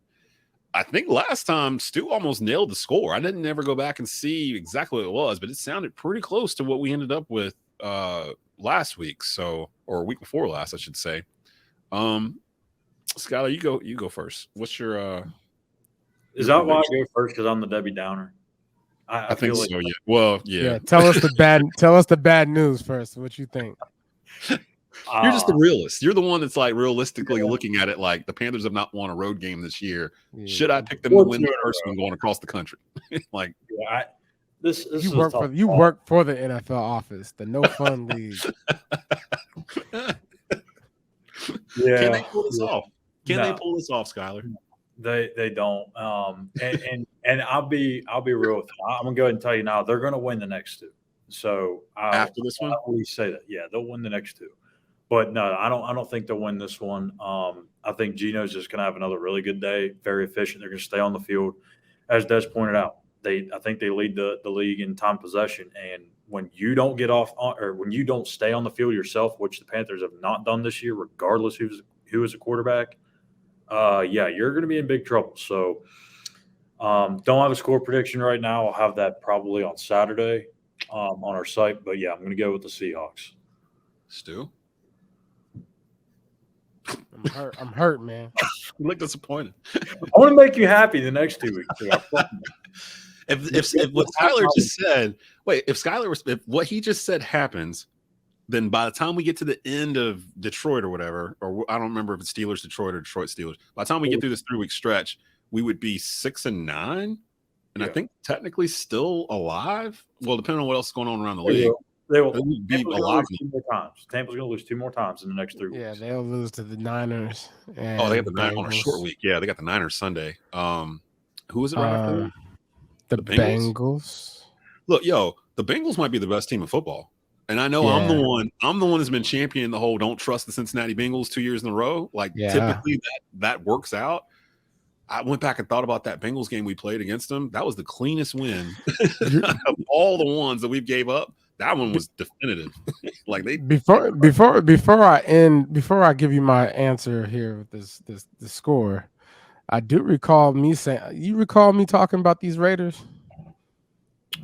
A: I think last time Stu almost nailed the score. I didn't ever go back and see exactly what it was, but it sounded pretty close to what we ended up with last week, or a week before last, I should say. Schuyler, you go first. What's your
D: is that why I go first? Because I'm the Debbie Downer. I
A: think
D: feel
A: so. Yeah. Well, yeah.
C: Tell us the bad news first. What you think?
A: You're just the realist. You're the one that's like realistically looking at it like the Panthers have not won a road game this year. Yeah. Should I pick them to win the first one going across the country? Like,
D: this
C: you work for the NFL office, the No Fun League.
D: Yeah.
A: Can they pull this off? They pull this off, Schuyler?
D: They don't. And I'll be real with you. I'm gonna go ahead and tell you now they're gonna win the next 2. So
A: after this one,
D: I always say that. Yeah, they'll win the next 2. But no, I don't think they'll win this one. I think Gino's just gonna have another really good day. Very efficient. They're gonna stay on the field, as Des pointed out. I think they lead the league in time possession. And when you don't get off or when you don't stay on the field yourself, which the Panthers have not done this year, regardless who is a quarterback, you're going to be in big trouble. So don't have a score prediction right now. I'll have that probably on Saturday on our site. But yeah, I'm going to go with the Seahawks.
A: Stu?
C: I'm hurt, man.
A: You look disappointed.
D: I want to make you happy the next 2 weeks.
A: If what Schuyler just said, if what he just said happens, then by the time we get to the end of Detroit or whatever, or I don't remember if it's Steelers, Detroit, or Detroit Steelers, by the time we get through this 3-week stretch, we would be 6-9, and I think technically still alive. Well, depending on what else is going on around the league.
D: They will be alive 2 more times. Tampa's going to lose 2 more times in the next 3 weeks.
C: Yeah, they'll lose to the Niners.
A: They got the Niners on a short week. Yeah, they got the Niners Sunday. Who is it right after that?
C: The Bengals.
A: Look, the Bengals might be the best team in football. And I know I'm the one that's been championing the whole don't trust the Cincinnati Bengals 2 years in a row. Like typically that works out. I went back and thought about that Bengals game we played against them. That was the cleanest win of all the ones that we gave up. That one was definitive. Like
C: before I give you my answer here with this score, I do recall me saying, you recall me talking about these Raiders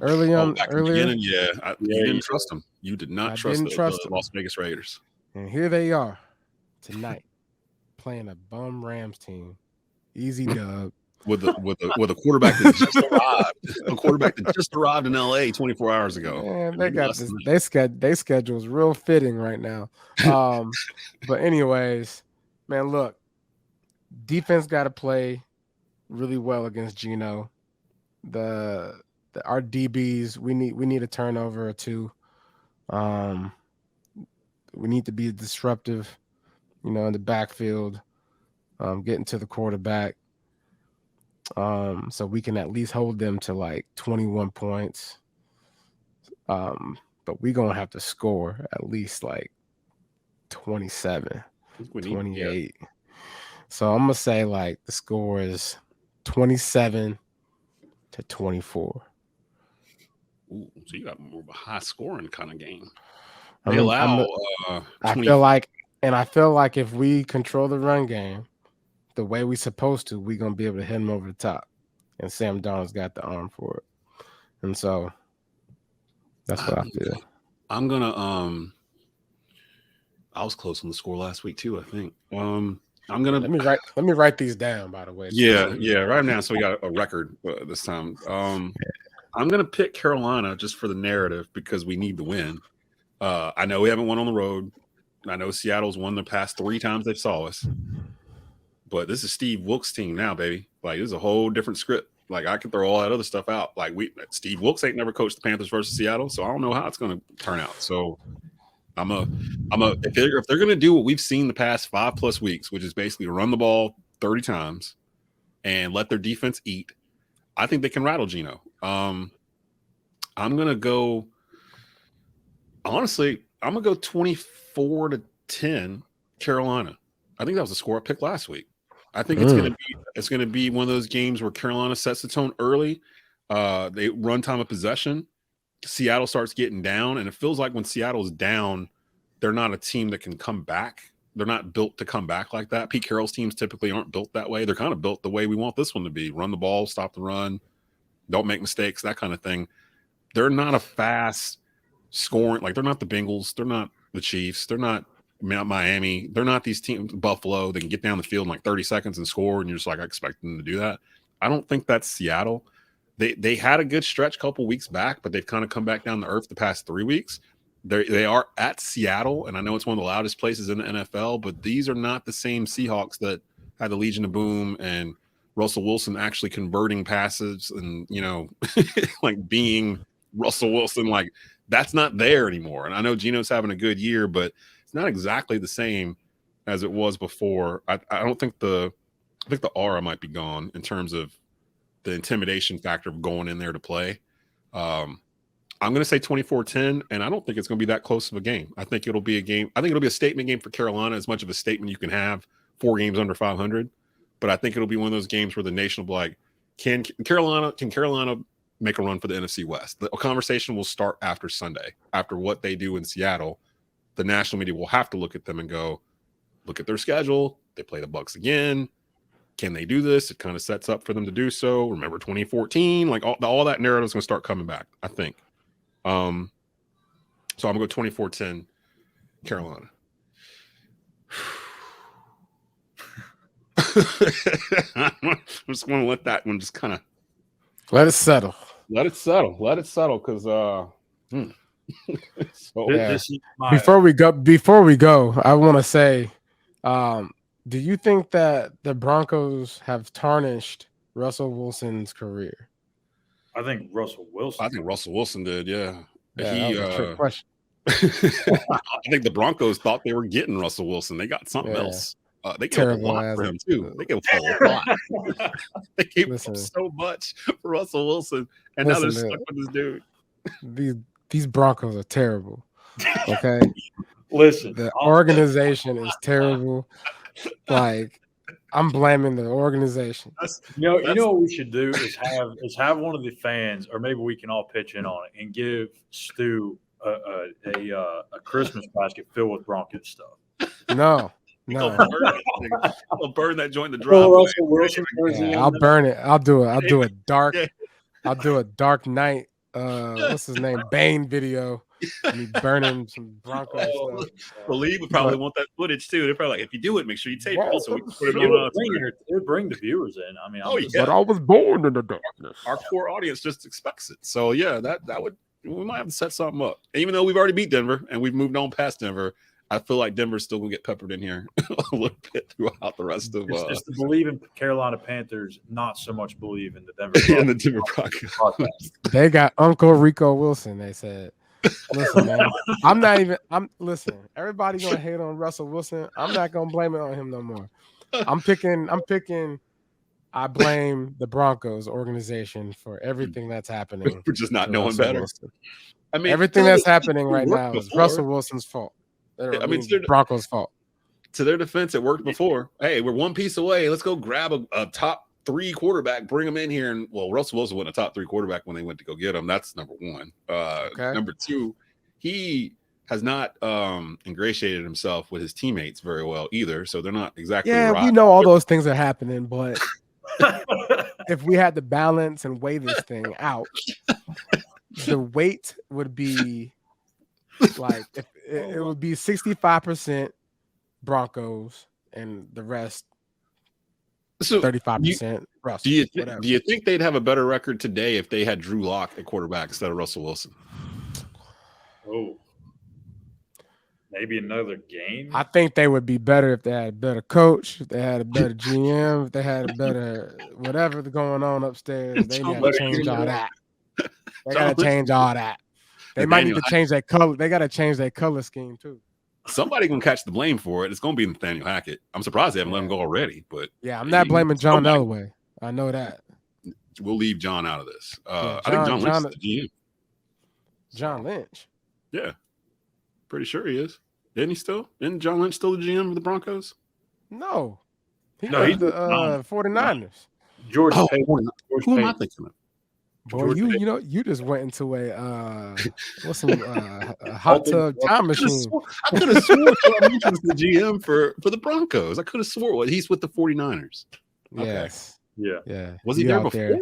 C: earlier.
A: You didn't trust them. You did not trust the Las Vegas Raiders.
C: And here they are tonight playing a bum Rams team. Easy dub.
A: With a quarterback that just arrived. A quarterback that just arrived in LA 24 hours ago.
C: Man, they got this. They schedule's real fitting right now. But anyways, man, look, defense got to play really well against Gino. The our DBs, we need a turnover or two. We need to be disruptive, in the backfield, getting to the quarterback, so we can at least hold them to like 21 points. But we're going to have to score at least like 27, 28. Yeah. So I'm going to say like the score is 27-24.
E: Ooh, so you got more of a high scoring kind of game.
C: I feel like if we control the run game the way we're supposed to, we're going to be able to hit them over the top. And Sam Darnold's got the arm for it. And so that's what I feel.
E: I'm going to I was close on the score last week too, I think. I'm going to
C: let me write these down, by the way.
E: Yeah, right now, so we got a record this time. I'm going to pick Carolina just for the narrative because we need to win. I know we haven't won on the road. I know Seattle's won the past 3 times they saw us. But this is Steve Wilkes' team now, baby. Like, this is a whole different script. Like, I can throw all that other stuff out. Like, Steve Wilkes ain't never coached the Panthers versus Seattle, so I don't know how it's going to turn out. So if they're going to do what we've seen the past 5+ weeks, which is basically run the ball 30 times and let their defense eat, I think they can rattle Geno. I'm going to go. Honestly, I'm going to go 24-10 Carolina. I think that was the score I picked last week. I think it's going to be one of those games where Carolina sets the tone early. They run time of possession. Seattle starts getting down, and it feels like when Seattle's down, they're not a team that can come back. They're not built to come back like that. Pete Carroll's teams typically aren't built that way. They're kind of built the way we want this one to be. Run the ball, stop the run, don't make mistakes, that kind of thing. They're not a fast scoring, like they're not the Bengals, they're not the Chiefs, they're not Miami, they're not these teams, Buffalo, they can get down the field in like 30 seconds and score, and you're just like, I expect them to do that. I don't think that's Seattle. They had a good stretch a couple weeks back, but they've kind of come back down to earth the past 3 weeks. They are at Seattle, and I know it's one of the loudest places in the NFL, but these are not the same Seahawks that had the Legion of Boom and Russell Wilson actually converting passes and, like being Russell Wilson. Like, that's not there anymore. And I know Geno's having a good year, but it's not exactly the same as it was before. I think the aura might be gone in terms of the intimidation factor of going in there to play. I'm going to say 24-10, and I don't think it's going to be that close of a game. I think it'll be a game. I think it'll be a statement game for Carolina, as much of a statement you can have 4 games under 500. But I think it'll be one of those games where the nation will be like, can Carolina make a run for the NFC West? The conversation will start after Sunday. After what they do in Seattle, the national media will have to look at them and go, look at their schedule. They play the Bucs again. Can they do this? It kind of sets up for them to do so. Remember 2014? Like all that narrative is going to start coming back, I think. So I'm going to go 24-10 Carolina. I'm just going to let that one just kind of
C: let it settle.
E: Let it settle because
C: so, yeah. Before we go, I want to say, do you think that the Broncos have tarnished Russell Wilson's career?
D: I think Russell Wilson
E: did, yeah.
C: That was a trick question.
E: I think the Broncos thought they were getting Russell Wilson. They got something else. They gave a lot for him, too. They gave a lot. They gave him so much for Russell Wilson, and now they're stuck with this
C: dude. These Broncos are terrible, okay?
D: Listen.
C: The organization is terrible. Like, I'm blaming the organization.
D: You know what we should do is have one of the fans, or maybe we can all pitch in on it and give Stu a Christmas basket filled with Broncos stuff.
C: No.
E: I'll burn that joint in the driveway.
C: Yeah, I'll burn it. I'll do a dark. I'll do a Dark Knight. What's his name? Bane video. And he burning some Broncos stuff.
E: Bleav would probably want that footage too. They're probably like, if you do it, make sure you tape it so we can put it on.
D: It would bring the viewers in. I mean,
C: but I was born in the darkness.
E: Our core audience just expects it. So yeah, that would, we might have to set something up. And even though we've already beat Denver and we've moved on past Denver, I feel like Denver's still gonna get peppered in here a little bit throughout the rest of.
D: It's to Bleav in Carolina Panthers, not so much Bleav in the Denver.
E: In the Denver podcast.
C: They got Uncle Rico Wilson. They said, "Listen, man, listen. Everybody gonna hate on Russell Wilson. I'm not gonna blame it on him no more. I'm picking. I blame the Broncos organization for everything that's happening.
E: For just not knowing better.
C: Wilson.
E: I mean,
C: everything that's happening right now is Russell Wilson's fault.
E: I mean,
C: Broncos' fault.
E: To their defense, it worked before. Hey, we're one piece away. Let's go grab a top 3 quarterback, bring him in here. And Russell Wilson wasn't a top 3 quarterback when they went to go get him. That's number one. Number two, he has not ingratiated himself with his teammates very well either. So they're not exactly.
C: Yeah, we know all those things are happening, but if we had to balance and weigh this thing out, the weight would be like it would be 65% Broncos and the rest 35% Russell.
E: Do you think they'd have a better record today if they had Drew Lock at quarterback instead of Russell Wilson?
D: Oh, maybe another game.
C: I think they would be better if they had a better coach, if they had a better GM, if they had a better whatever's going on upstairs. They got to change all that. They got to change all that. They might need to change that color. They got to change that color scheme too.
E: Somebody gonna catch the blame for it. It's gonna be Nathaniel Hackett. I'm surprised they haven't let him go already. But
C: yeah, I'm not blaming John Elway. I know that.
E: We'll leave John out of this.
C: Yeah,
E: I think John Lynch is the GM.
C: John Lynch.
E: Yeah, pretty sure he is. Isn't he still? Isn't John Lynch still the GM of the Broncos?
C: No, he's the 49ers.
D: George.
E: Who am I thinking of?
C: Boy, you just went into a hot tub time machine.
E: I could have sworn John Lynch was the GM for the Broncos. I could have sworn he's with the 49ers. Okay.
C: Yes.
E: Yeah. Was he there before? There.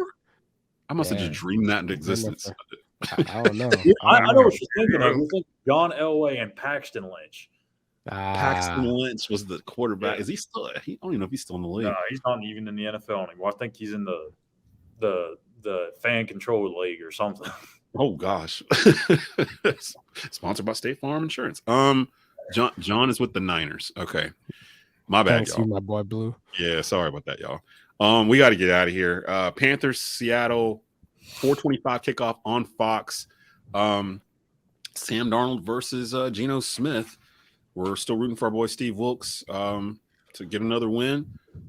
E: I must have just dreamed that into existence.
C: I don't know.
D: I know what you're thinking of. You think John Elway and Paxton Lynch.
E: Paxton Lynch was the quarterback. Is he still? I don't even know if he's still in the league.
D: No, he's not even in the NFL anymore. I think he's in the fan control league or something.
E: Oh gosh. Sponsored by State Farm Insurance. John is with the Niners. Okay. My bad,
C: Thanks, y'all. You, my boy Blue.
E: Yeah, sorry about that, y'all. We got to get out of here. Panthers, Seattle, 4:25 kickoff on Fox. Sam Darnold versus Geno Smith. We're still rooting for our boy Steve Wilkes to get another win.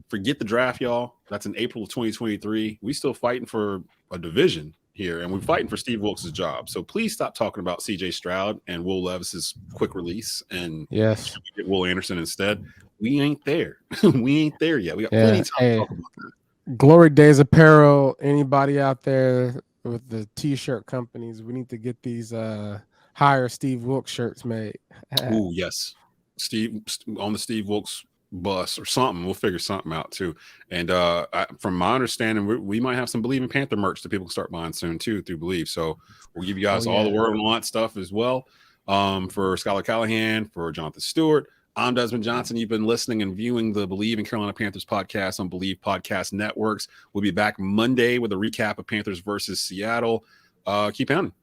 E: Forget the draft, y'all. That's in April of 2023. We still fighting for a division here, and we're fighting for Steve Wilkes' job. So please stop talking about C.J. Stroud and Will Levis's quick release, and
C: yes,
E: get Will Anderson instead. We ain't there. We ain't there yet. We got plenty of time to talk about that.
C: Glory Days Apparel. Anybody out there with the T-shirt companies? We need to get these hire Steve Wilkes shirts made.
E: Oh yes, Steve on the Steve Wilkes bus or something. We'll figure something out too. And from my understanding, we might have some Bleav in Panther merch that people can start buying soon too through Bleav. So we'll give you guys all the word on that stuff as well. For Schuyler Callihan, for Jonathan Stewart, I'm Desmond Johnson. You've been listening and viewing the Bleav in Carolina Panthers podcast on Bleav Podcast Networks. We'll be back Monday with a recap of Panthers versus Seattle. Keep pounding.